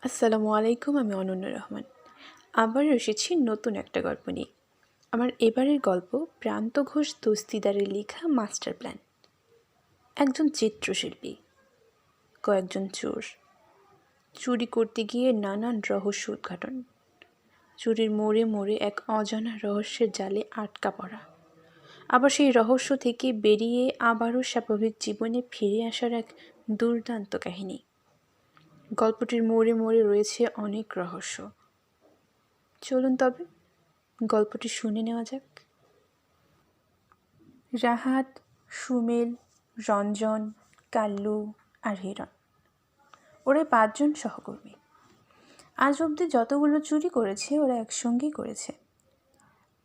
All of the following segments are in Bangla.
আসসালামু আলাইকুম, আমি অনন্য রহমান। আবার এসেছি নতুন একটা গল্প নিয়ে। আমার এবারের গল্প প্রান্ত ঘোষ দস্তিদারের লেখা মাস্টার প্ল্যান। একজন চিত্রশিল্পী, কয়েকজন চোর, চুরি করতে গিয়ে নানান রহস্য উদ্ঘাটন, চুরির মোড়ে মোড়ে এক অজানা রহস্যের জালে আটকা পড়া, আবার সেই রহস্য থেকে বেরিয়ে আবারও স্বাভাবিক জীবনে ফিরে আসার এক দুর্দান্ত কাহিনী। গল্পটির মোড়ে মোড়ে রয়েছে অনেক রহস্য। চলুন তবে গল্পটি শুনে নেওয়া যাক। রাহাত, সুমেল, রঞ্জন, কাল্লু আর হিরণ, ওরা 5 জন সহকর্মী। আজ অবধি যতগুলো চুরি করেছে ওরা একসঙ্গেই করেছে।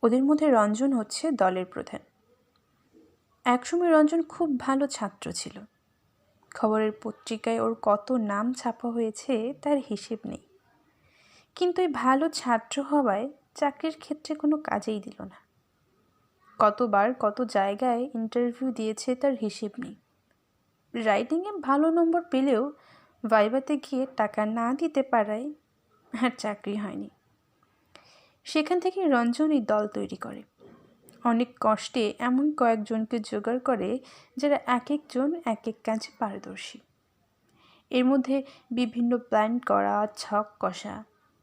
ওদের মধ্যে রঞ্জন হচ্ছে দলের প্রধান। একসময় রঞ্জন খুব ভালো ছাত্র ছিল। খবরের পত্রিকায় ওর কত নাম ছাপা হয়েছে তার হিসেব নেই। কিন্তু এই ভালো ছাত্র হওয়ায় চাকরির ক্ষেত্রে কোনো কাজেই দিল না। কতবার কত জায়গায় ইন্টারভিউ দিয়েছে তার হিসেব নেই। রাইটিংয়ে ভালো নম্বর পেলেও ভাইভাতে গিয়ে টাকা না দিতে পারায় আর চাকরি হয়নি। সেখান থেকে রঞ্জন এই দল তৈরি করে। অনেক কষ্টে এমন কয়েকজনকে জোগাড় করে যারা এক একজন এক এক কাজে পারদর্শী। এর মধ্যে বিভিন্ন প্ল্যান করা, ছক কষা,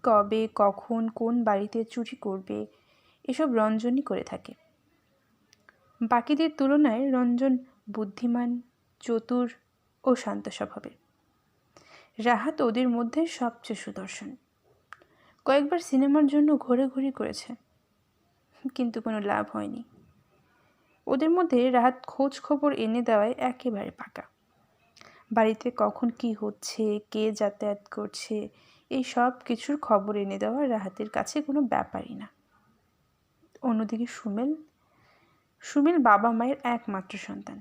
কবে কখন কোন বাড়িতে চুরি করবে, এসব রঞ্জনই করে থাকে। বাকিদের তুলনায় রঞ্জন বুদ্ধিমান, চতুর ও শান্ত স্বভাবের। রাহাত ওদের মধ্যে সবচেয়ে সুদর্শন। কয়েকবার সিনেমার জন্য ঘোরাঘুরি করেছে, কিন্তু কোনো লাভ হয়নি। ওদের মধ্যে রাহাত খোঁজ খবর এনে দেওয়ায় একেবারে পাকা। বাড়িতে কখন কি হচ্ছে, কে যাতায়াত করছে, এই সব কিছুর খবর এনে দেওয়া রাহাতের কাছে কোনো ব্যাপারই না। অন্যদিকে সুমেল বাবা মায়ের একমাত্র সন্তান।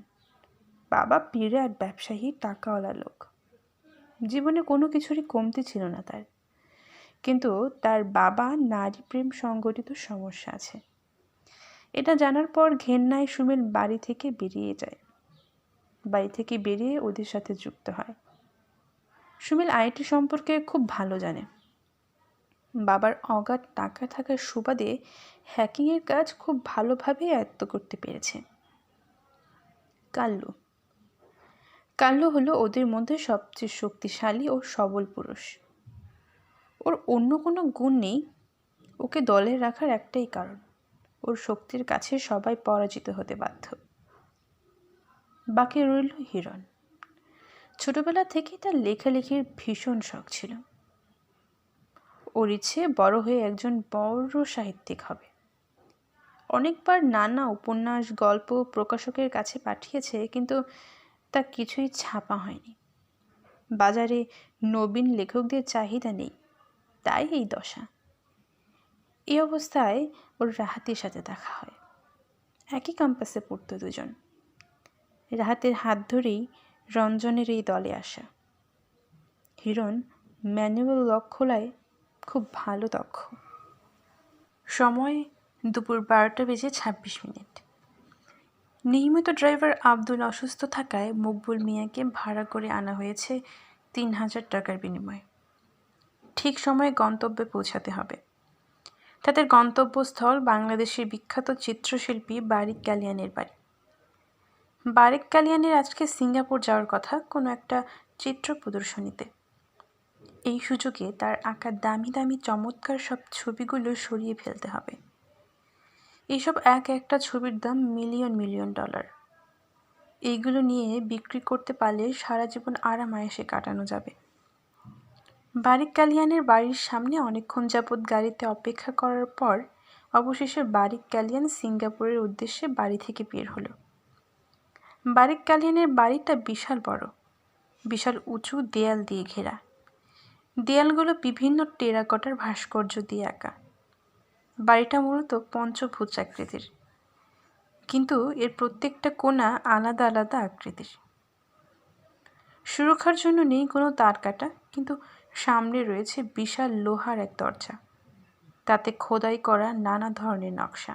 বাবা বিরাট ব্যবসায়ী, টাকাওয়ালা লোক। জীবনে কোনো কিছুরই কমতি ছিল না তার। কিন্তু তার বাবা নারী প্রেম সংগঠিত সমস্যা আছে। এটা জানার পর ঘেন্নায় সুমেল বাড়ি থেকে বেরিয়ে যায়। বাড়ি থেকে বেরিয়ে ওদের সাথে যুক্ত হয়। সুমেল আইটি সম্পর্কে খুব ভালো জানে। বাবার অগাধ টাকা থাকার সুবাদে হ্যাকিংয়ের কাজ খুব ভালোভাবে আয়ত্ত করতে পেরেছে। কাল্লু হলো ওদের মধ্যে সবচেয়ে শক্তিশালী ও সবল পুরুষ। ওর অন্য কোনো গুণ নেই। ওকে দলে রাখার একটাই কারণ, ওর শক্তির কাছে সবাই পরাজিত হতে বাধ্য। বাকি রইল হিরণ। ছোটবেলা থেকেই তার লেখালেখির ভীষণ শখ ছিল। ওর ইচ্ছে বড় হয়ে একজন বড় সাহিত্যিক হবে। অনেকবার নানা উপন্যাস, গল্প প্রকাশকের কাছে পাঠিয়েছে, কিন্তু তা কিছুই ছাপা হয়নি। বাজারে নবীন লেখকদের চাহিদা নেই, তাই এই দশা। এই অবস্থায় ওর রাহাতের সাথে দেখা হয়। একই ক্যাম্পাসে পড়তো দুজন। রাহাতের হাত ধরেই রঞ্জনের এই দলে আসা। হিরণ ম্যানুয়াল লক খোলায় খুব ভালো দক্ষ। সময় দুপুর 12:26। নিয়মিত ড্রাইভার আব্দুল অসুস্থ থাকায় মকবুল মিয়াকে ভাড়া করে আনা হয়েছে 3000 টাকার বিনিময়ে। ঠিক সময়ে গন্তব্যে পৌঁছাতে হবে। তাদের গন্তব্যস্থল বাংলাদেশের বিখ্যাত চিত্রশিল্পী বারিক কালিয়ানের বাড়ি। বারিক কালিয়ানের আজকে সিঙ্গাপুর যাওয়ার কথা কোনো একটা চিত্র প্রদর্শনীতে। এই সুযোগে তার আঁকা দামি দামি চমৎকার সব ছবিগুলো সরিয়ে ফেলতে হবে। এইসব এক একটা ছবির দাম মিলিয়ন মিলিয়ন ডলার। এইগুলো নিয়ে বিক্রি করতে পারলে সারা জীবন আরামায়েশে কাটানো যাবে। বারিক কালিয়ানের বাড়ির সামনে অনেকক্ষণ যাবৎ গাড়িতে অপেক্ষা করার পর অবশেষে বারিক কালিয়ান সিঙ্গাপুরের উদ্দেশ্যে বাড়ি থেকে বের হলো। বারিক কালিয়ানের বাড়িটা বিশাল বড়, বিশাল উঁচু দেয়াল দিয়ে ঘেরা। দেয়ালগুলো বিভিন্ন টেরাকোটার ভাস্কর্য দিয়ে আঁকা। বাড়িটা মূলত পঞ্চভুজ আকৃতির, কিন্তু এর প্রত্যেকটা কোণা আলাদা আলাদা আকৃতির। সুরক্ষার জন্য নেই কোনো তার কাটা, কিন্তু সামনে রয়েছে বিশাল লোহার এক দরজা, তাতে খোদাই করা নানা ধরনের নকশা।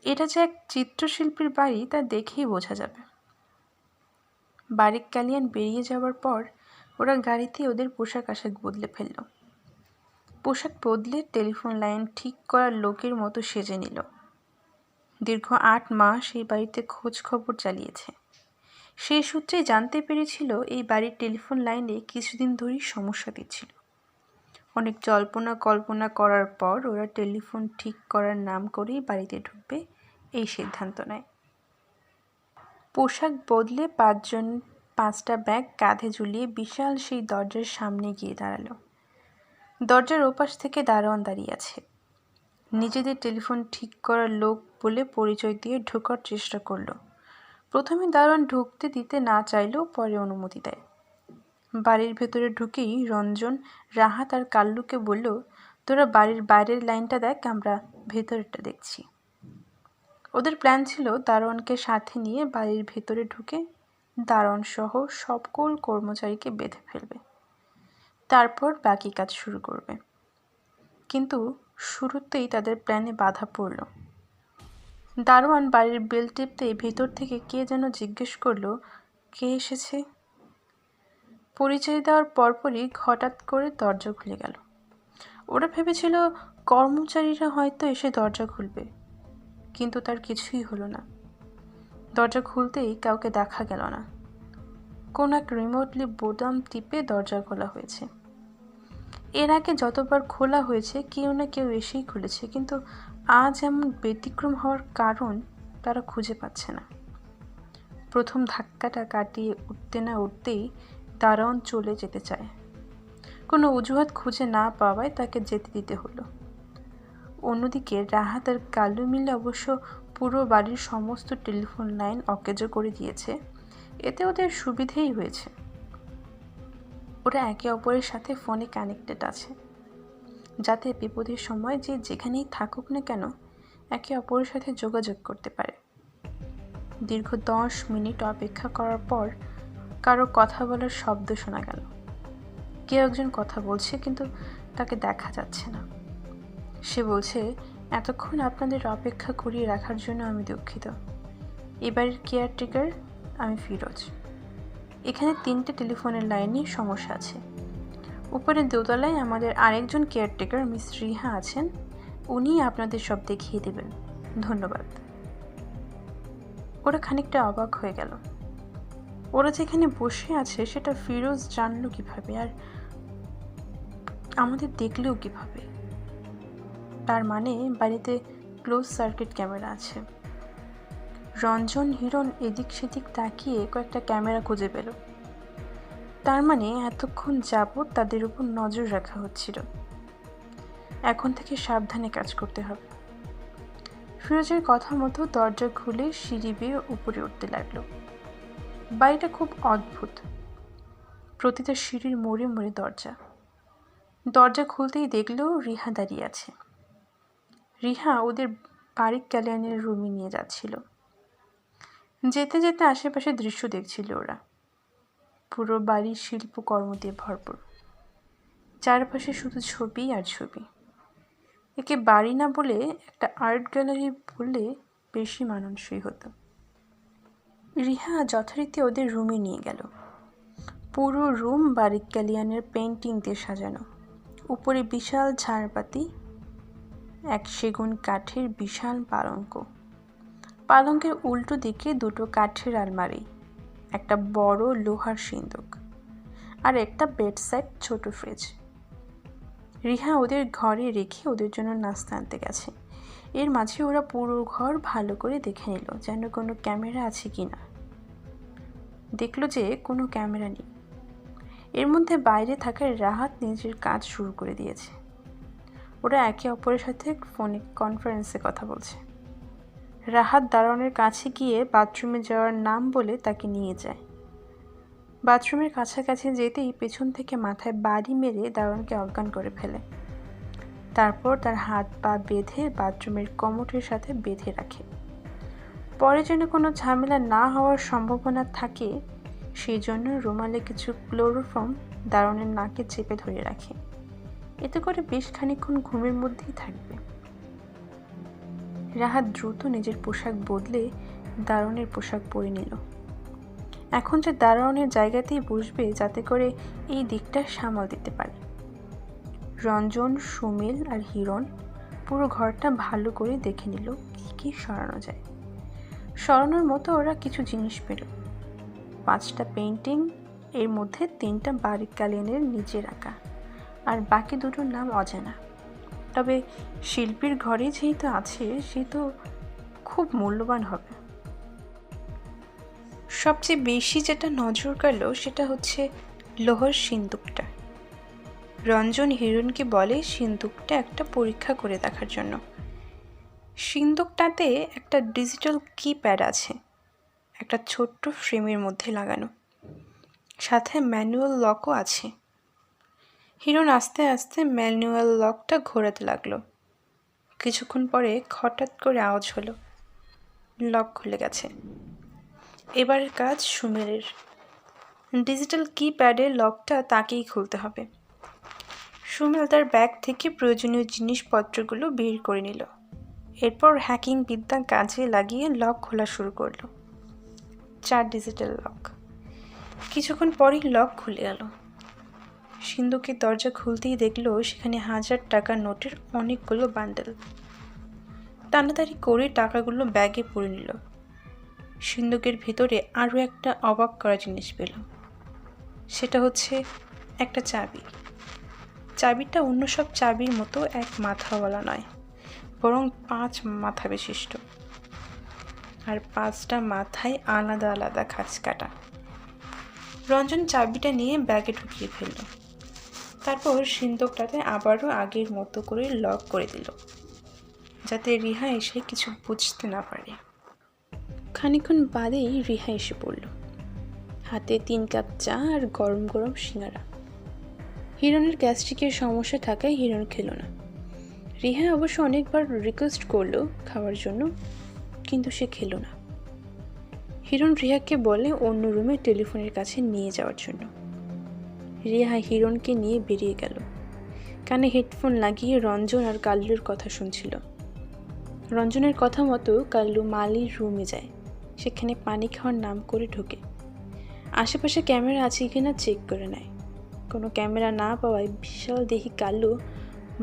এটা যে এক চিত্রশিল্পীর বাড়ি তা দেখেই বোঝা যাবে। বারিক কালিয়ান বেরিয়ে যাওয়ার পর ওরা গাড়িতে ওদের পোশাক আশাক বদলে ফেলল। পোশাক বদলে টেলিফোন লাইন ঠিক করার লোকের মতো সেজে নিল। দীর্ঘ 8 মাস এই বাড়িতে খোঁজ খবর চালিয়েছে। সেই সূত্রে জানতে পেরেছিল এই বাড়ির টেলিফোন লাইনে কিছুদিন ধরেই সমস্যা দিচ্ছিল। অনেক জল্পনা কল্পনা করার পর ওরা টেলিফোন ঠিক করার নাম করেই বাড়িতে ঢুকবে এই সিদ্ধান্ত নেয়। পোশাক বদলে 5 জন 5টা ব্যাগ কাঁধে ঝুলিয়ে বিশাল সেই দরজার সামনে গিয়ে দাঁড়ালো। দরজার ওপাশ থেকে দারোয়ান দাঁড়িয়ে আছে। নিজেদের টেলিফোন ঠিক করার লোক বলে পরিচয় দিয়ে ঢোকার চেষ্টা করলো। প্রথমে দারোয়ান ঢুকতে দিতে না চাইলেও পরে অনুমতি দেয়। বাড়ির ভেতরে ঢুকেই রঞ্জন, রাহাত আর কাল্লুকে বলল, তোরা বাড়ির বাইরের লাইনটা দেখ, আমরা ভেতরেরটা দেখছি। ওদের প্ল্যান ছিল দারোয়ানকে সাথে নিয়ে বাড়ির ভেতরে ঢুকে দারোয়ান সহ সকল কর্মচারীকে বেঁধে ফেলবে, তারপর বাকি কাজ শুরু করবে। কিন্তু শুরুতেই তাদের প্ল্যানে বাধা পড়ল। দারোয়ান বাড়ির বেল টিপতে ভেতর থেকে কে যেন জিজ্ঞেস করলো, কে এসেছে? পরিচয় দেওয়ার পরপরই হঠাৎ করে দরজা খুলে গেল। ওরা ভেবেছিল কর্মচারীরা হয়তো এসে দরজা খুলবে, কিন্তু তার কিছুই হলো না। দরজা খুলতেই কাউকে দেখা গেল না। কোন এক রিমোটলি বোতাম টিপে দরজা খোলা হয়েছে। এর আগে যতবার খোলা হয়েছে কেউ না কেউ এসেই খুলেছে, কিন্তু আজ এমন ব্যতিক্রম হওয়ার কারণ তারা খুঁজে পাচ্ছে না। প্রথম ধাক্কাটা কাটিয়ে উঠতে না উঠতেই দারোয়ান চলে যেতে চায়। কোনো অজুহাত খুঁজে না পাওয়ায় তাকে যেতে দিতে হলো। অন্যদিকে রাহাত আর কাল্লু মিলে অবশ্য পুরো বাড়ির সমস্ত টেলিফোন লাইন অকেজো করে দিয়েছে। এতে ওদের সুবিধেই হয়েছে। ওরা একে অপরের সাথে ফোনে কানেক্টেড আছে, যাতে বিপদের সময় যে যেখানেই থাকুক না কেন একে অপরের সাথে যোগাযোগ করতে পারে। দীর্ঘ 10 মিনিট অপেক্ষা করার পর কারো কথা বলার শব্দ শোনা গেল। কেউ একজন কথা বলছে, কিন্তু তাকে দেখা যাচ্ছে না। সে বলছে, এতক্ষণ আপনাদের অপেক্ষা করিয়ে রাখার জন্য আমি দুঃখিত। এবারের কেয়ারটেকার আমি ফিরোজ। এখানে 3টে টেলিফোনের লাইনই সমস্যা আছে। উপরে দোতলায় আমাদের আরেকজন কেয়ারটেকার মিস রিহা আছেন, উনি আপনাদের সব দেখিয়ে দেবেন। ধন্যবাদ। ওরা খানিকটা অবাক হয়ে গেল। ওরা যেখানে বসে আছে সেটা ফিরোজ জানলো কিভাবে, আর আমাদের দেখলেও কিভাবে? তার মানে বাড়িতে ক্লোজ সার্কিট ক্যামেরা আছে। রঞ্জন হিরণ এদিক সেদিক তাকিয়ে কয়েকটা ক্যামেরা খুঁজে পেল। তার মানে এতক্ষণ যাবৎ তাদের উপর নজর রাখা হচ্ছিল। এখন থেকে সাবধানে কাজ করতে হবে। ফিরোজের কথা মতো দরজা খুলে সিঁড়ি বেয়ে উপরে উঠতে লাগলো। বাড়িটা খুব অদ্ভুত। প্রতিটা সিঁড়ির মোড়ে মোড়ে দরজা। দরজা খুলতেই দেখলো রিহা দাঁড়িয়ে আছে। রিহা ওদের বাড়ির ক্যালিয়ানের রুমে নিয়ে যাচ্ছিল। যেতে যেতে আশেপাশে দৃশ্য দেখছিল ওরা। পুরো বাড়ির শিল্পকর্ম দিয়ে ভরপুর। চারপাশে শুধু ছবি আর ছবি। একে বাড়ি না বলে একটা আর্ট গ্যালারি বললে বেশি মানানসই হতো। রিহা যথারীতি ওদের রুমে নিয়ে গেল। পুরো রুম বাড়ির ক্যালিয়ানের পেন্টিং দিয়ে সাজানো। উপরে বিশাল ঝাড়বাতি, এক সেগুন কাঠের বিশাল পালঙ্ক। পালঙ্কের উল্টো দিকে 2টো কাঠের আলমারি, একটা বড় লোহার সিন্দুক, আর একটা বেডসাইড ছোট ফ্রিজ। রিহা ওদের ঘরে রেখে ওদের জন্য নাস্তা আনতে গেছে। এর মাঝে ওরা পুরো ঘর ভালো করে দেখে নিল, যেন কোনো ক্যামেরা আছে কিনা। দেখলো যে কোনো ক্যামেরা নেই। এর মধ্যে বাইরে থাকা রাহাত নিজের কাজ শুরু করে দিয়েছে। ওরা একে অপরের সাথে ফোনে কনফারেন্সে কথা বলছে। রাহাত দারোয়ানের কাছে গিয়ে বাথরুমে যাওয়ার নাম বলে তাকে নিয়ে যায়। বাথরুমের কাছাকাছি যেতেই পেছন থেকে মাথায় বাড়ি মেরে দারোয়ানকে অজ্ঞান করে ফেলে। তারপর তার হাত পা বেঁধে বাথরুমের কমোডের সাথে বেঁধে রাখে। পরে যেন কোনো ঝামেলা না হওয়ার সম্ভাবনা থাকে সেই জন্য রুমালে কিছু ক্লোরোফর্ম দারোয়ানের নাকে চেপে ধরে রাখে। এতে করে বেশ খানিকক্ষণ ঘুমের মধ্যেই থাকবে। রাহাত দ্রুত নিজের পোশাক বদলে দারোয়ানের পোশাক পরে নিল। এখন যে দারোয়ানের জায়গাতেই বসবে, যাতে করে এই দিকটা সামাল দিতে পারে। রঞ্জন, সুমিল আর হিরণ পুরো ঘরটা ভালো করে দেখে নিল কী কী সরানো যায়। সরানোর মতো ওরা কিছু জিনিস পেল। 5টা পেন্টিং, এর মধ্যে 3টা বারিক কালিয়ানের নিজের আঁকা, আর বাকি 2টোর নাম অজানা। তবে শিল্পীর ঘরে যেহেতু আছে, সে তো খুব মূল্যবান হবে। সবচেয়ে বেশি যেটা নজর কাড়ল সেটা হচ্ছে লোহার সিন্দুকটা। রঞ্জন হিরণকে বলে সিন্দুকটা একটা পরীক্ষা করে দেখার জন্য। সিন্দুকটাতে একটা ডিজিটাল কিপ্যাড আছে, একটা ছোট্ট ফ্রেমের মধ্যে লাগানো, সাথে ম্যানুয়াল লকও আছে। হিরণ আস্তে আস্তে ম্যানুয়াল লকটা ঘোরাতে লাগলো। কিছুক্ষণ পরে হঠাৎ করে আওয়াজ হলো, লক খুলে গেছে। এবারের কাজ সুমিলের। ডিজিটাল কিপ্যাডের লকটা তাকেই খুলতে হবে। সুমিল তার ব্যাগ থেকে প্রয়োজনীয় জিনিসপত্রগুলো বের করে নিল। এরপর হ্যাকিং বিদ্যা কাজে লাগিয়ে লক খোলা শুরু করলো। 4 ডিজিটাল লক। কিছুক্ষণ পরই লক খুলে গেল। সিন্দুকের দরজা খুলতেই দেখলো সেখানে 1000 টাকার নোটের অনেকগুলো বান্ডেল। টানাতাড়ি করে টাকাগুলো ব্যাগে পুরে নিল। সিন্দুকের ভেতরে আরও একটা অবাক করা জিনিস পেল। সেটা হচ্ছে একটা চাবি। চাবিটা অন্য সব চাবির মতো এক মাথাওয়ালা নয়, বরং 5 মাথা বিশিষ্ট, আর 5টা মাথায় আলাদা আলাদা খাঁজ কাটা। রঞ্জন চাবিটা নিয়ে ব্যাগে ঢুকিয়ে ফেলল। তারপর সিন্দুকটাতে আবারও আগের মতো করে লক করে দিল, যাতে রিহা এসে কিছু বুঝতে না পারে। খানিকক্ষণ বাদেই রিহা এসে পড়ল, হাতে 3 কাপ চা আর গরম গরম সিঙ্গারা। হিরণের গ্যাস্ট্রিকের সমস্যা থাকায় হিরণ খেল না। রিহা অবশ্য অনেকবার রিকোয়েস্ট করলো খাওয়ার জন্য, কিন্তু সে খেল না। হিরণ রিহাকে বলে অন্য রুমে টেলিফোনের কাছে নিয়ে যাওয়ার জন্য। রিহা হিরণকে নিয়ে বেরিয়ে গেল। কানে হেডফোন লাগিয়ে রঞ্জন আর কাল্লুর কথা শুনছিল। রঞ্জনের কথা মতো কাল্লু মালির রুমে যায়। সেখানে পানি খাওয়ার নাম করে ঢোকে। আশেপাশে ক্যামেরা আছে কিনা চেক করে নেয়। কোনো ক্যামেরা না পাওয়ায় বিশাল দেহি কাল্লু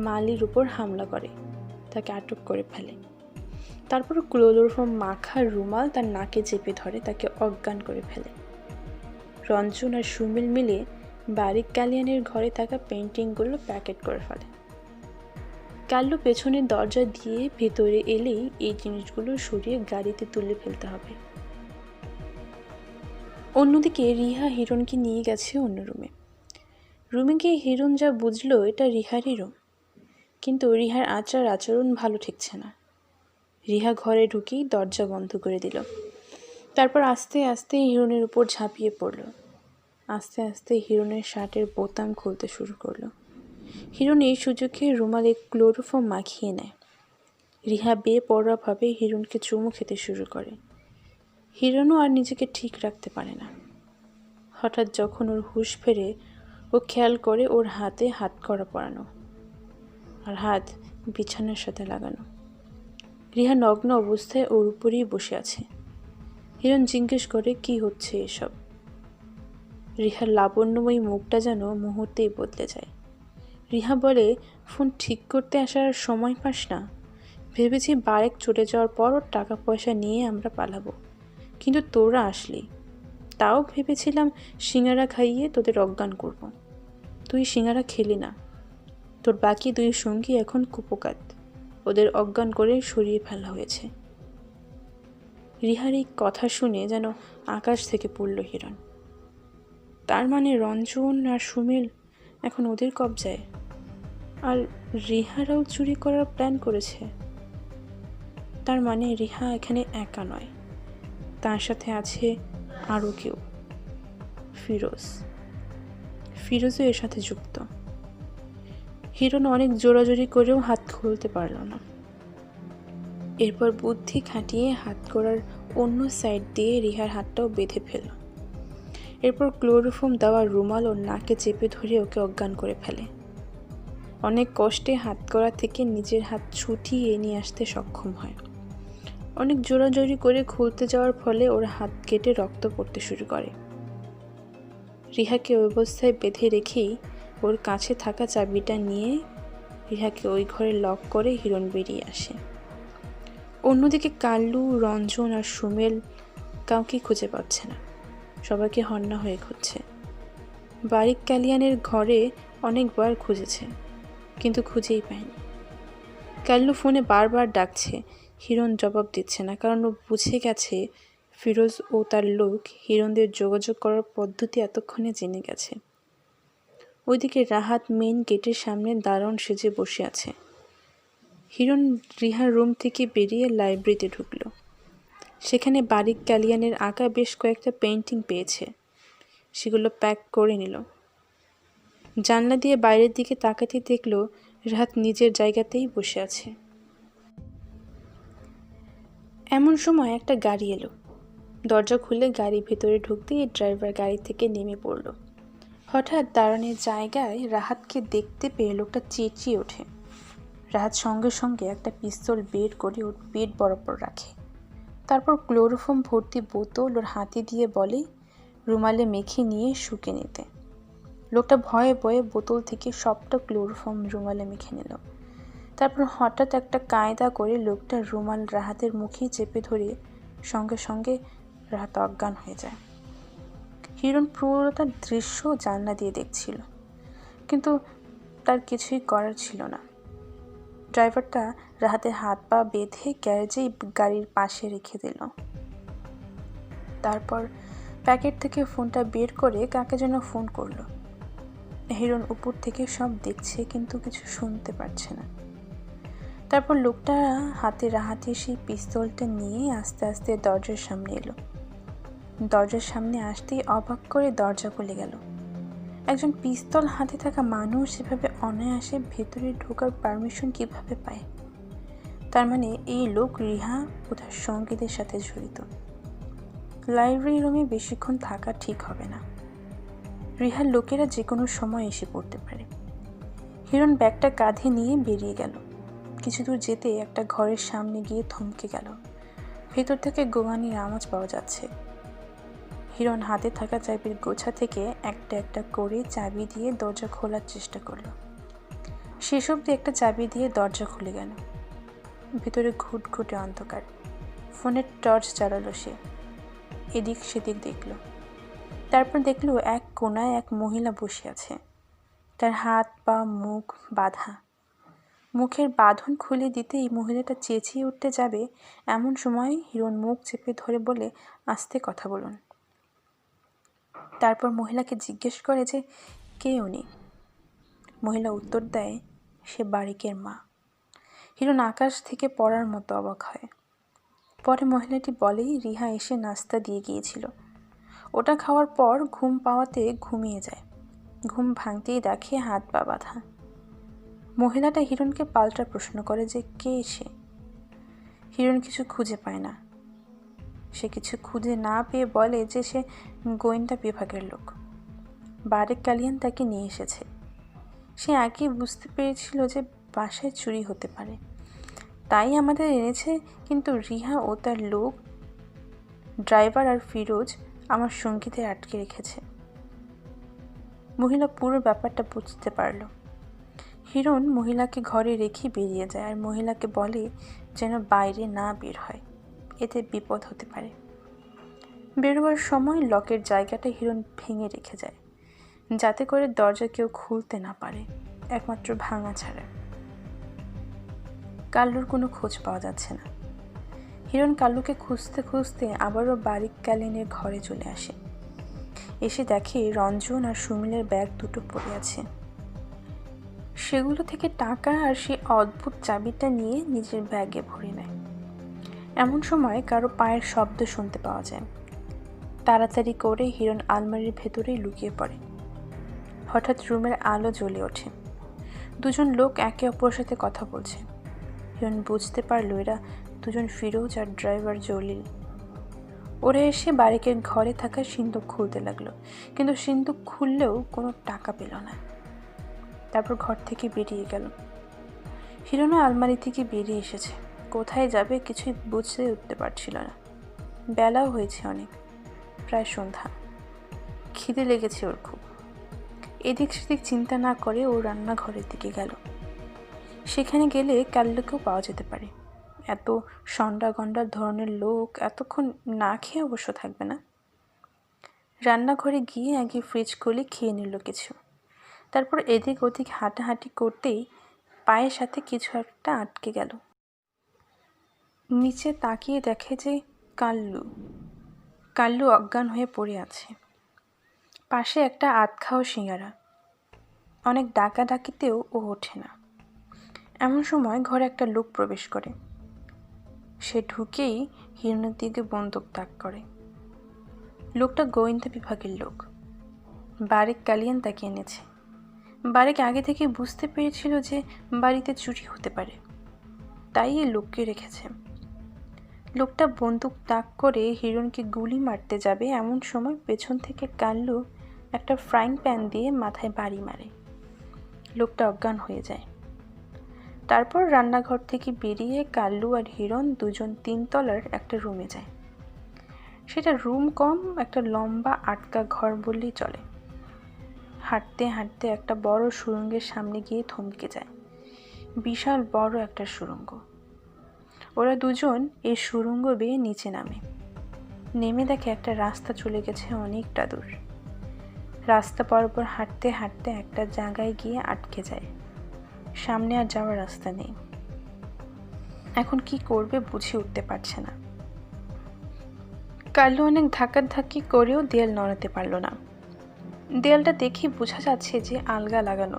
মালির উপর হামলা করে, তাকে আটক করে ফেলে। তারপর ক্লোরোফর্ম মাখা রুমাল তার নাকে চেপে ধরে, তাকে অজ্ঞান করে ফেলে। রঞ্জন আর সুমিল মিলে বারিক কালিয়ানের ঘরে থাকা পেন্টিংগুলো প্যাকেট করে ফেলে। কাল্লু পেছনের দরজা দিয়ে ভেতরে এলেই এই জিনিসগুলো সরিয়ে গাড়িতে তুলে ফেলতে হবে। অন্যদিকে রিহা হিরণকে নিয়ে গেছে অন্য রুমে। রুমে গিয়ে হিরণ যা বুঝলো এটা রিহারই রুম, কিন্তু রিহার আচরণ ভালো ঠেকছে না। রিহা ঘরে ঢুকেই দরজা বন্ধ করে দিল। তারপর আস্তে আস্তে হিরণের উপর ঝাঁপিয়ে পড়ল। আস্তে আস্তে হিরণের শার্টের বোতাম খুলতে শুরু করলো। হিরণ এই সুযোগে রুমালে ক্লোরোফর্ম মাখিয়ে নেয়। রিহা বেপরোয়াভাবে হিরণকে চুমু খেতে শুরু করে। হিরণও আর নিজেকে ঠিক রাখতে পারে না। হঠাৎ যখন ওর হুঁশ ফেরে, ও খেয়াল করে ওর হাতে হাতকড়া পরানো, আর হাত বিছানার সাথে লাগানো। রিহা নগ্ন অবস্থায় ওর উপরেই বসে আছে। হিরণ জিজ্ঞেস করে, কি হচ্ছে এসব? রিহার লাবণ্যময়ী মুখটা যেন মুহূর্তেই বদলে যায়। রিহা বলে, ফোন ঠিক করতে আসার সময় পাস না? ভেবেছি বারেক চলে যাওয়ার পর ওর টাকা পয়সা নিয়ে আমরা পালাবো, কিন্তু তোরা আসলি। তাও ভেবেছিলাম সিঙ্গারা খাইয়ে তোদের অজ্ঞান করব। তুই সিঙ্গারা খেলি না। তোর বাকি 2 সঙ্গী এখন কুপোকাত, ওদের অজ্ঞান করে সরিয়ে ফেলা হয়েছে। রিহার এই কথা শুনে যেন আকাশ থেকে পড়ল হিরণ। তার মানে রঞ্জন আর সুমিল এখন ওদের কবজায়, আর রিহারাও চুরি করার প্ল্যান করেছে। তার মানে রিহা এখানে একা নয়, তার সাথে আছে আরও কেউ। ফিরোজও এর সাথে যুক্ত। হিরণ অনেক জোরাজোরি করেও হাত খুলতে পারল না। এরপর বুদ্ধি খাটিয়ে হাত করার অন্য সাইড দিয়ে রিহার হাতটাও বেঁধে ফেলল। এরপর ক্লোরোফর্ম দেওয়া রুমাল ওর নাকে চেপে ধরে ওকে অজ্ঞান করে ফেলে। অনেক কষ্টে হাত করা থেকে নিজের হাত ছুটিয়ে নিয়ে আসতে সক্ষম হয়। অনেক জোরাজোরি করে খুলতে যাওয়ার ফলে ওর হাত কেটে রক্ত পড়তে শুরু করে। রিহাকে ওই অবস্থায় বেঁধে রেখেই ওর কাছে থাকা চাবিটা নিয়ে রিহাকে ওই ঘরে লক করে হিরণ বেরিয়ে আসে। অন্যদিকে কাল্লু, রঞ্জন আর সুমেল কাউকে খুঁজে পাচ্ছে না, সবাইকে হন্যা হয়ে খুঁজছে। বারিক কালিয়ানের ঘরে অনেকবার খুঁজেছে, কিন্তু খুঁজেই পায়নি। কাল্লু ফোনে বারবার ডাকছে, হিরণ জবাব দিচ্ছে না, কারণ ও বুঝে গেছে ফিরোজ ও তার লোক হিরণদের যোগাযোগ করার পদ্ধতি এতক্ষণে জেনে গেছে। ওইদিকে রাহাত মেইন গেটের সামনে দারোয়ান সেজে বসে আছে। হিরণ রিহার রুম থেকে বেরিয়ে লাইব্রেরিতে ঢুকলো। সেখানে বারিক কালিয়ানের আঁকা বেশ কয়েকটা পেন্টিং পেয়েছে, সেগুলো প্যাক করে নিল। জানলা দিয়ে বাইরের দিকে তাকাতে দেখল রাহাত নিজের জায়গাতেই বসে আছে। এমন সময় একটা গাড়ি এলো। দরজা খুলে গাড়ি ভেতরে ঢুকতেই ড্রাইভার গাড়ি থেকে নেমে পড়ল। হঠাৎ দাঁড়ানোর জায়গায় রাহাতকে দেখতে পেয়ে লোকটা চেঁচিয়ে ওঠে। রাহাত সঙ্গে সঙ্গে একটা পিস্তল বের করে ওর পেট বরাবর রাখে। তারপর ক্লোরোফর্ম ভর্তি বোতল ওর হাতে দিয়ে বলে রুমালে মেখে নিয়ে শুকে নিতে। লোকটা ভয়ে ভয়ে বোতল থেকে সবটা ক্লোরোফর্ম রুমালে মেখে নিল। তারপর হঠাৎ একটা কায়দা করে লোকটার রুমাল রাহাতের মুখে চেপে ধরে সঙ্গে সঙ্গে রাহাত অজ্ঞান হয়ে যায়। হিরণ পুরোটা দৃশ্য জানলা দিয়ে দেখছিল, কিন্তু তার কিছুই করার ছিল না। ড্রাইভারটা রাহাতের হাত পা বেঁধে গ্যারেজেই গাড়ির পাশে রেখে দিল। তারপর প্যাকেট থেকে ফোনটা বের করে কাকে যেন ফোন করলো। হিরণ উপর থেকে সব দেখছে, কিন্তু কিছু শুনতে পারছে না। তারপর লোকটা হাতে রাহাতে সেই পিস্তলটা নিয়ে আস্তে আস্তে দরজার সামনে এলো। দরজার সামনে আসতেই অবাক করে দরজা খুলে গেল। একজন পিস্তল হাতে থাকা মানুষ এভাবে অনায়াসে ভেতরে ঢোকার পারমিশন কিভাবে পায়? তার মানে এই লোক রিহা ও তার সঙ্গীদের সাথে জড়িত। লাইব্রেরি রুমে বেশিক্ষণ থাকা ঠিক হবে না। রিহার লোকেরা যে কোনো সময় এসে পড়তে পারে। হিরণ ব্যাগটা কাঁধে নিয়ে বেরিয়ে গেল। কিছু দূর যেতে একটা ঘরের সামনে গিয়ে থমকে গেল। ভেতর থেকে গোঙানির আওয়াজ পাওয়া যাচ্ছে। হিরণ হাতে থাকা চাবির গোছা থেকে একটা একটা করে চাবি দিয়ে দরজা খোলার চেষ্টা করলো। শেষ অবধি একটা চাবি দিয়ে দরজা খুলে গেল। ভেতরে ঘুটঘুটে অন্ধকার। ফোনের টর্চ জ্বালালো সে। এদিক সেদিক দেখল। তারপর দেখলো এক কোনায় এক মহিলা বসে আছে। তার হাত পা মুখ বাঁধা। মুখের বাঁধন খুলে দিতে এই মহিলাটা চেঁচিয়ে উঠতে যাবে, এমন সময় হিরণ মুখ চেপে ধরে বলে, আস্তে কথা বলুন। তারপর মহিলাকে জিজ্ঞেস করে যে কে উনি। মহিলা উত্তর দেয় সে বারিকের মা। হিরণ আকাশ থেকে পড়ার মতো অবাক হয়। পরে মহিলাটি বলে রিহা এসে নাস্তা দিয়ে গিয়েছিল। ওটা খাওয়ার পর ঘুম পাওয়াতে ঘুমিয়ে যায়। ঘুম ভাঙতেই দেখে হাত পা বাঁধা। মহিলাটা হিরণকে পাল্টা প্রশ্ন করে যে কে সে। হিরণ কিছু খুঁজে পায় না। সে কিছু খুঁজে না পেয়ে বলে যে সে গোয়েন্দা বিভাগের লোক। বারিক কালিয়ান তাকে নিয়ে এসেছে। সে আগেই বুঝতে পেরেছিল যে বাসায় চুরি হতে পারে, তাই আমাদের এনেছে। কিন্তু রিহা ও তার লোক, ড্রাইভার আর ফিরোজ আমার সঙ্গীদের আটকে রেখেছে। মহিলা পুরো ব্যাপারটা বুঝতে পারল। হিরণ মহিলাকে ঘরে রেখে বেরিয়ে যায় আর মহিলাকে বলে যেন বাইরে না বের হয়, এতে বিপদ হতে পারে। বেরোবার সময় লকের জায়গাটা হিরণ ভেঙে রেখে যায়, যাতে করে দরজা কেউ খুলতে না পারে, একমাত্র ভাঙা ছাড়া। কাল্লুর কোনো খোঁজ পাওয়া যাচ্ছে না। হিরণ কাল্লুকে খুঁজতে খুঁজতে আবারও বারিক কালিয়ানের ঘরে চলে আসে। এসে দেখে রঞ্জন আর সুমিলের ব্যাগ দুটো পড়ে আছে। সেগুলো থেকে টাকা আর সেই অদ্ভুত চাবিটা নিয়ে নিজের ব্যাগে ভরে নেয়। এমন সময় কারো পায়ের শব্দ শুনতে পাওয়া যায়। তাড়াতাড়ি করে হিরণ আলমারির ভেতরেই লুকিয়ে পড়ে। হঠাৎ রুমের আলো জ্বলে ওঠে। দুজন লোক একে অপরের সাথে কথা বলছে। হিরণ বুঝতে পারল এরা দুজন ফিরোজ আর ড্রাইভার জলিল। ওরা এসে বারিকের ঘরে থাকা সিন্দুক খুলতে লাগলো, কিন্তু সিন্দুক খুললেও কোনো টাকা পেল না। তারপর ঘর থেকে বেরিয়ে গেল। হিরণও আলমারি থেকে বেরিয়ে এসেছে। কোথায় যাবে কিছুই বুঝতে উঠতে পারছিল না। বেলাও হয়েছে অনেক, প্রায় সন্ধ্যা। খিদে লেগেছে ওর খুব। এদিক সেদিক চিন্তা না করে ও রান্নাঘরের দিকে গেল। সেখানে গেলে কাল্লুকেও পাওয়া যেতে পারে। এত সন্ডা গন্ডার ধরনের লোক এতক্ষণ না খেয়ে অবশ্য থাকবে না। রান্নাঘরে গিয়ে আগে ফ্রিজ খুলে খেয়ে নিল কিছু। তারপর এদিক ওদিক হাঁটাহাঁটি করতেই পায়ের সাথে কিছু একটা আটকে গেল। নিচে তাকিয়ে দেখে যে কাল্লু অজ্ঞান হয়ে পড়ে আছে। পাশে একটা আধখাওয়া সিঙ্গারা। অনেক ডাকাডাকিতেও ও ওঠে না। এমন সময় ঘরে একটা লোক প্রবেশ করে। সে ঢুকেই হিরণের দিকে বন্দুক তাক করে। লোকটা গোয়েন্দা বিভাগের লোক। বারেক কালিয়ান তাকে এনেছে। বারেক আগে থেকে বুঝতে পেরেছিল যে বাড়িতে চুরি হতে পারে, তাই এই লোককে রেখেছে। লোকটা বন্দুক তাক করে হিরণকে গুলি মারতে যাবে এমন সময় পেছন থেকে কাল্লু একটা ফ্রাইং প্যান দিয়ে মাথায় বাড়ি মারে। লোকটা অজ্ঞান হয়ে যায়। তারপর রান্নাঘর থেকে বেরিয়ে কাল্লু আর হিরণ দুজন 3 তলার একটা রুমে যায়। সেটা রুম কম একটা লম্বা আটকা ঘর বললেই চলে। হাঁটতে হাঁটতে একটা বড় সুড়ঙ্গের সামনে গিয়ে থমকে যায়। বিশাল বড় একটা সুড়ঙ্গ। ওরা দুজন এই সুড়ঙ্গ বেয়ে নিচে নেমে দেখে একটা রাস্তা চলে গেছে অনেকটা দূর। রাস্তা বরাবর হাঁটতে হাঁটতে একটা জায়গায় গিয়ে আটকে যায়। সামনে আর যাওয়ার রাস্তা নেই। এখন কি করবে বুঝে উঠতে পারছে না। কাল্লু অনেক ধাক্কাধাক্কি করেও দেয়াল নড়াতে পারল না। দেয়ালটা দেখে বোঝা যাচ্ছে যে আলগা লাগানো,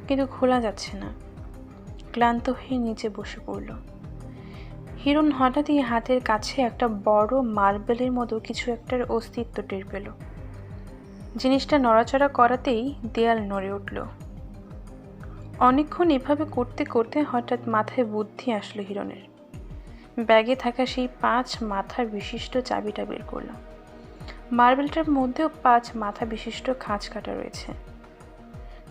কিন্তু খোলা যাচ্ছে না। ক্লান্ত হয়ে নিচে বসে পড়ল। হিরণ হঠাৎই হাতের কাছে একটা বড় মার্বেলের মতো কিছু একটার অস্তিত্ব টের পেল। জিনিসটা নড়াচড়া করাতেই দেয়াল নড়ে উঠল। অনেকক্ষণ এভাবে করতে করতে হঠাৎ মাথায় বুদ্ধি আসলো হিরণের। ব্যাগে থাকা সেই 5 মাথা বিশিষ্ট চাবিটা বের করল। মার্বেলটার মধ্যেও 5 মাথা বিশিষ্ট খাঁজ কাটা রয়েছে।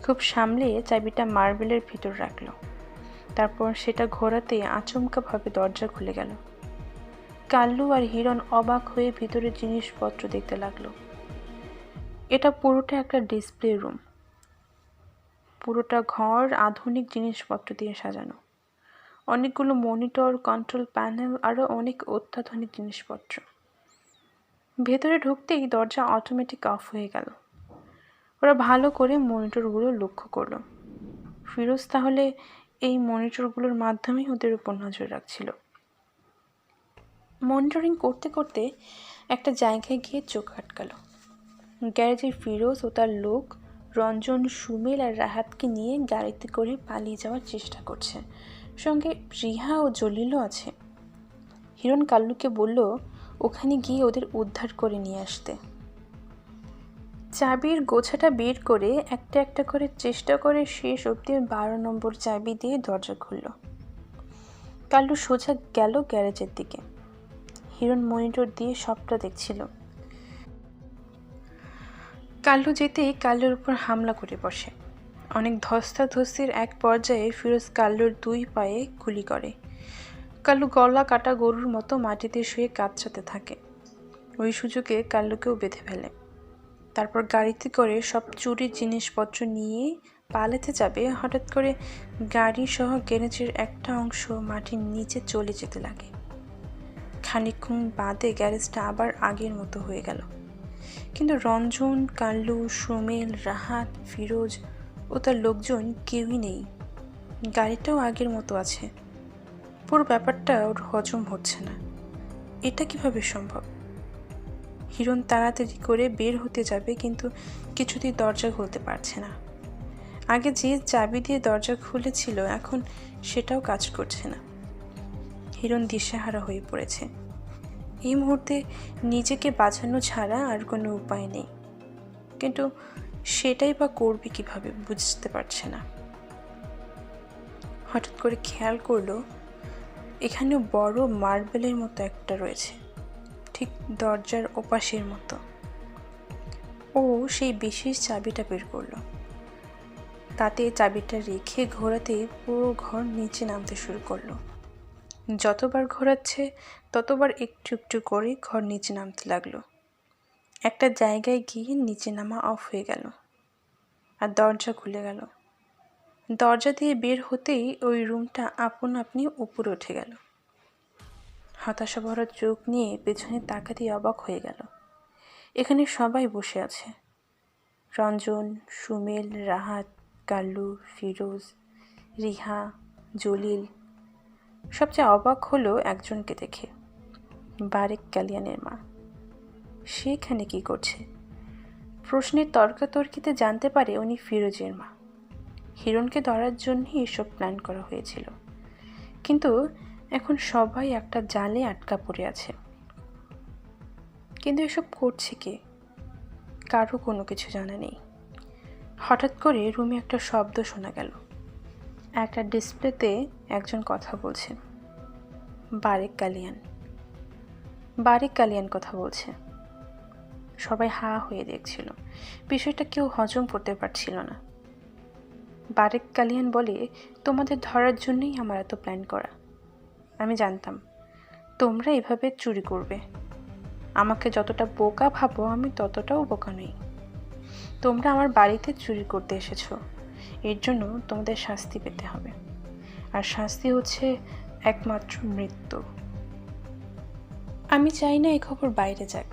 খুব সামলে চাবিটা মার্বেলের ভিতর রাখল। তারপর সেটা ঘোরাতে আচমকাভাবে দরজা খুলে গেল। কাল্লু আর হিরণ অবাক হয়ে ভিতরের জিনিসপত্র দেখতে লাগলো। এটা পুরোটা একটা ডিসপ্লে রুম। পুরোটা ঘর আধুনিক জিনিসপত্র দিয়ে সাজানো। অনেকগুলো মনিটর, কন্ট্রোল প্যানেল আরও অনেক অত্যাধুনিক জিনিসপত্র। ভেতরে ঢুকতেই দরজা অটোমেটিক অফ হয়ে গেল। ওরা ভালো করে মনিটরগুলো লক্ষ্য করলো। ফিরোজ তাহলে এই মনিটরগুলোর মাধ্যমেই ওদের উপর নজর রাখছিল। মনিটরিং করতে করতে একটা জায়গায় গিয়ে চোখ আটকালো। গ্যারেজে ফিরোজ ও তার লোক রঞ্জন, সুমেল আর রাহাতকে নিয়ে গাড়িতে করে পালিয়ে যাওয়ার চেষ্টা করছে। সঙ্গে রিহা ও জলিলও আছে। হিরণ কাল্লুকে বলল ওখানে গিয়ে ওদের উদ্ধার করে নিয়ে আসতে। চাবির গোছাটা বের করে একটা একটা করে চেষ্টা করে শেষ অবধি 12 নম্বর চাবি দিয়ে দরজা খুলল। কাল্লু সোজা গেল গ্যারেজের দিকে। হিরণ মনিটর দিয়ে সবটা দেখছিল। কাল্লু যেতেই কাল্লুর উপর হামলা করে বসে। অনেক ধস্তাধস্তির এক পর্যায়ে ফিরোজ কাল্লুর 2 পায়ে গুলি করে। কাল্লু গলা কাটা গরুর মতো মাটিতে শুয়ে কাঁদতে থাকে। ওই সুযোগে কাল্লুকেও বেঁধে ফেলে। তারপর গাড়িতে করে সব চুরির জিনিসপত্র নিয়ে পালাতে যাবে, হঠাৎ করে গাড়ি সহ গ্যারেজের একটা অংশ মাটির নিচে চলে যেতে লাগে। খানিকক্ষণ বাদে গ্যারেজটা আবার আগের মতো হয়ে গেল। কিন্তু রঞ্জন, কাল্লু, সুমেল, রাহাত, ফিরোজ ও তার লোকজন কেউই নেই। গাড়িটাও আগের মতো আছে। পুরো ব্যাপারটা ওর হজম হচ্ছে না। এটা কিভাবে সম্ভব? হিরণ তাড়াতাড়ি করে বের হতে যাবে, কিন্তু কিছুতেই দরজা খুলতে পারছে না। আগে যে চাবি দিয়ে দরজা খুলেছিল এখন সেটাও কাজ করছে না। হিরণ দিশেহারা হয়ে পড়েছে। এই মুহূর্তে নিজেকে বাঁচানো ছাড়া আর কোনো উপায় নেই, কিন্তু সেটাই বা করবে কিভাবে বুঝতে পারছে না। হঠাৎ করে খেয়াল করলো এখানেও বড় মার্বেলের মতো একটা রয়েছে, ঠিক দরজার ওপাশের মতো। ও সেই বিশেষ চাবিটা বের করলো। তাতে চাবিটা রেখে ঘোরাতে পুরো ঘর নিচে নামতে শুরু করলো। যতবার ঘোরাচ্ছে ততবার একটু একটু করে ঘর নিচে নামতে লাগলো। একটা জায়গায় গিয়ে নিচে নামা অফ হয়ে গেল আর দরজা খুলে গেল। দরজা দিয়ে বের হতেই ওই রুমটা আপন আপনি উপরে উঠে গেল। হতাশা ভরা চোখ নিয়ে পেছনে তাকাতেই অবাক হয়ে গেল। এখানে সবাই বসে আছে, রঞ্জন, সুমেল, রাহাত, কাল্লু, ফিরোজ, রিহা, জলিল। সবচেয়ে অবাক হলো একজনকে দেখে, বারেক কালিয়ানের মা। সে এখানে কী করছে? প্রশ্নের তর্কাতর্কিতে জানতে পারে উনি ফিরোজের মা। হিরণকে ধরার জন্যই এসব প্ল্যান করা হয়েছিল, কিন্তু এখন সবাই একটা জালে আটকা পড়ে আছে। কিন্তু এসব করছে কে? কারো কোনো কিছু জানা নেই। হঠাৎ করে রুমে একটা শব্দ শোনা গেল। একটা ডিসপ্লেতে একজন কথা বলছে। বারেক কালিয়ান, বারেক কালিয়ান কথা বলছে। সবাই হা হয়ে দেখছিল, বিষয়টা কেউ হজম করতে পারছিল না। বারেক কালিয়ান বলে, তোমাদের ধরার জন্যই আমার এত প্ল্যান করা। আমি জানতাম তোমরা এভাবে চুরি করবে। আমাকে যতটা বোকা ভাবো আমি ততটাও বোকা নই। তোমরা আমার বাড়িতে চুরি করতে এসেছো, এর জন্য তোমাদের শাস্তি পেতে হবে। আর শাস্তি হচ্ছে একমাত্র মৃত্যু। আমি চাই না এই খবর বাইরে যাক।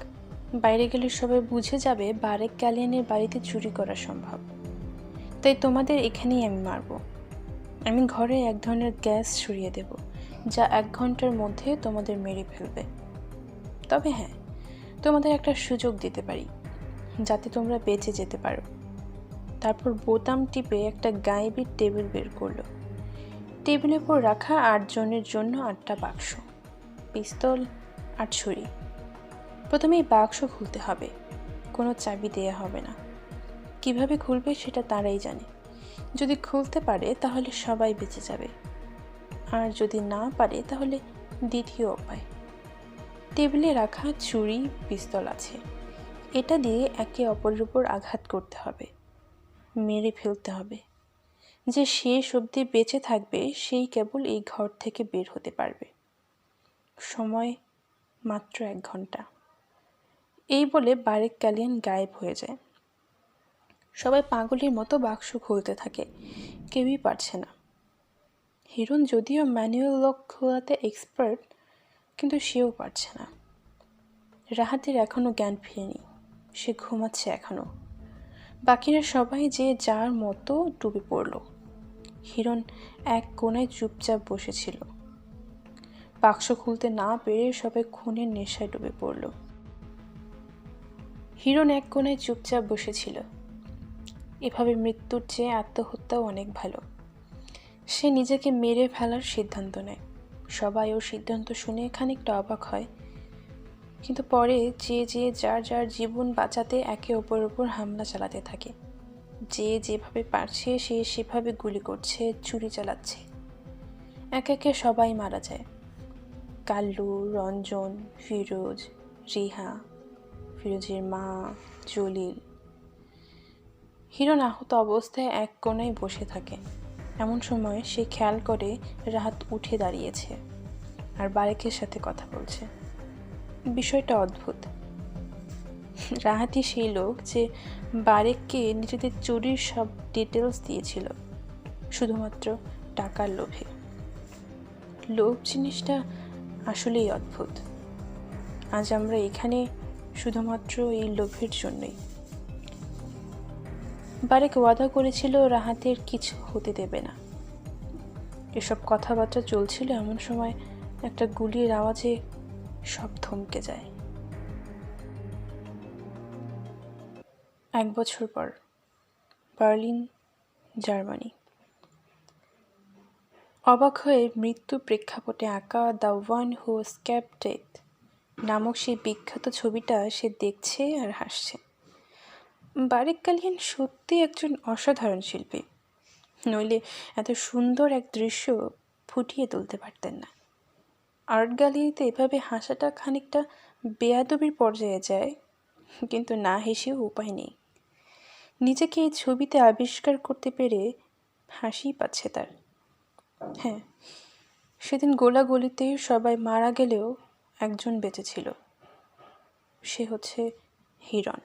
বাইরে গেলে সবাই বুঝে যাবে বারেক কালিয়ানের বাড়িতে চুরি করা সম্ভব। তাই তোমাদের এখানেই আমি মারব। আমি ঘরে এক ধরনের গ্যাস ছড়িয়ে দেব, যা 1 ঘন্টার মধ্যে তোমাদের মেরে ফেলবে। তবে হ্যাঁ, তোমাদের একটা সুযোগ দিতে পারি, যাতে তোমরা বেঁচে যেতে পারো। তারপর বোতাম টিপে একটা গায়েবী টেবিল বের করলো। টেবিলের উপর রাখা 8 জনের জন্য 8টা বাক্স, পিস্তল আর ছুরি। প্রথমেই বাক্স খুলতে হবে, কোনো চাবি দেয়া হবে না। কিভাবে খুলবে সেটা তারাই জানে। যদি খুলতে পারে তাহলে সবাই বেঁচে যাবে, আর যদি না পারে তাহলে দ্বিতীয় উপায়। টেবিলে রাখা ছুরি, পিস্তল আছে। এটা দিয়ে একে অপরের উপর আঘাত করতে হবে, মেরে ফেলতে হবে। যে শেষ অবধি বেঁচে থাকবে সেই কেবল এই ঘর থেকে বের হতে পারবে। সময় মাত্র 1 ঘন্টা। এই বলে বারেক কালিয়ান গায়েব হয়ে যায়। সবাই পাগলের মতো বাক্স খুলতে থাকে, কেউই পারছে না। হিরণ যদিও ম্যানুয়াল লক খোলাতে এক্সপার্ট, কিন্তু সেও পারছে না। রাহাতের এখনও জ্ঞান ফিরেনি, সে ঘুমাচ্ছে এখনও। বাকিরা সবাই যে যার মতো ডুবে পড়ল। হিরণ এক কোণায় চুপচাপ বসেছিল। বাক্স খুলতে না পেরে সবাই খুনের নেশায় ডুবে পড়ল। হিরণ এক কোণায় চুপচাপ বসেছিল। এভাবে মৃত্যুর চেয়ে আত্মহত্যাও অনেক ভালো। সে নিজেকে মেরে ফেলার সিদ্ধান্ত নেয়। সবাই ওর সিদ্ধান্ত শুনে খানিকটা অবাক হয়, কিন্তু পরে যে যার যার জীবন বাঁচাতে একে অপরের ওপর হামলা চালাতে থাকে। যে যেভাবে পারছে সে সেভাবে গুলি করছে, ছুরি চালাচ্ছে। একে একে সবাই মারা যায়। কাল্লু, রঞ্জন, ফিরোজ, রিহা, ফিরোজের মা, জলিল। হিরণ আহত অবস্থায় এক কোণায় বসে থাকে। এমন সময় সে খেয়াল করে রাহাত উঠে দাঁড়িয়েছে আর বারেকের সাথে কথা বলছে। বিষয়টা অদ্ভুত। রাহাতই সেই লোক যে বারেককে নিজেদের চুরির সব ডিটেলস দিয়েছিল, শুধুমাত্র টাকার লোভে। লোভ জিনিসটা আসলেই অদ্ভুত। আজ আমরা এখানে শুধুমাত্র এই লোভের জন্যই। বারেক ওয়াদা করেছিল রাহাতের কিছু হতে দেবে না। এসব কথাবার্তা চলছিল এমন সময় একটা গুলির আওয়াজে সব থমকে যায়। 1 বছর পর, বার্লিন, জার্মানি। অবাক হয়ে মৃত্যু প্রেক্ষাপটে আঁকা দ্য ওয়ান হু এস্কেপড ডেথ নামক সেই বিখ্যাত ছবিটা সে দেখছে আর হাসছে। বারেক কালিয়ান সত্যি একজন অসাধারণ শিল্পী, নইলে এত সুন্দর এক দৃশ্য ফুটিয়ে তুলতে পারতেন না। আর্ট গ্যালারিতে এভাবে হাসাটা খানিকটা বেয়াদবির পর্যায়ে যায়, কিন্তু না হেসেও উপায় নেই। নিজেকে এই ছবিতে আবিষ্কার করতে পেরে হাসিই পাচ্ছে তার। হ্যাঁ, সেদিন গোলাগুলিতে সবাই মারা গেলেও একজন বেঁচে ছিল। সে হচ্ছে হিরণ।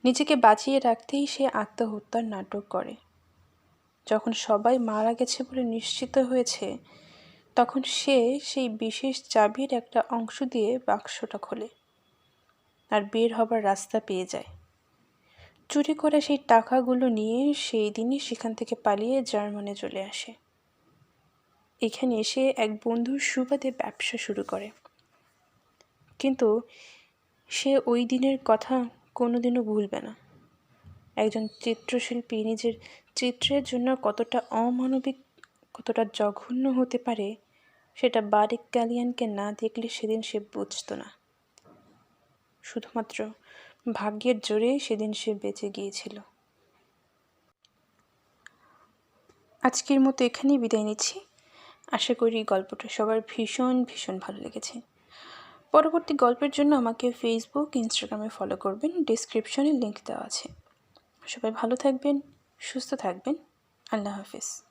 নিজেকে বাঁচিয়ে রাখতেই সে আত্মহত্যার নাটক করে। যখন সবাই মারা গেছে বলে নিশ্চিত হয়েছে, তখন সে সেই বিশেষ চাবির একটা অংশ দিয়ে বাক্সটা খোলে আর বের হবার রাস্তা পেয়ে যায়। চুরি করে সেই টাকাগুলো নিয়ে সেই দিনই সেখান থেকে পালিয়ে জার্মানে চলে আসে। এখানে এসে এক বন্ধুর সুবাদে ব্যবসা শুরু করে। কিন্তু সে ওই দিনের কথা কোনোদিনও ভুলবে না। একজন চিত্রশিল্পী নিজের চিত্রের জন্য কতটা অমানবিক, কতটা জঘন্য হতে পারে, সেটা বারিক কালিয়ানকে না দেখলে সেদিন সে বুঝতো না। শুধুমাত্র ভাগ্যের জোরে সেদিন সে বেঁচে গিয়েছিল। আজকের মতো এখানেই বিদায় নিচ্ছি। আশা করি গল্পটা সবার ভীষণ ভীষণ ভালো লেগেছে। পরবর্তী গল্পের জন্য আমাকে ফেসবুক, ইনস্টাগ্রামে ফলো করবেন, ডিসক্রিপশনে লিঙ্ক দেওয়া আছে। সবাই ভালো থাকবেন, সুস্থ থাকবেন। আল্লাহ হাফিজ।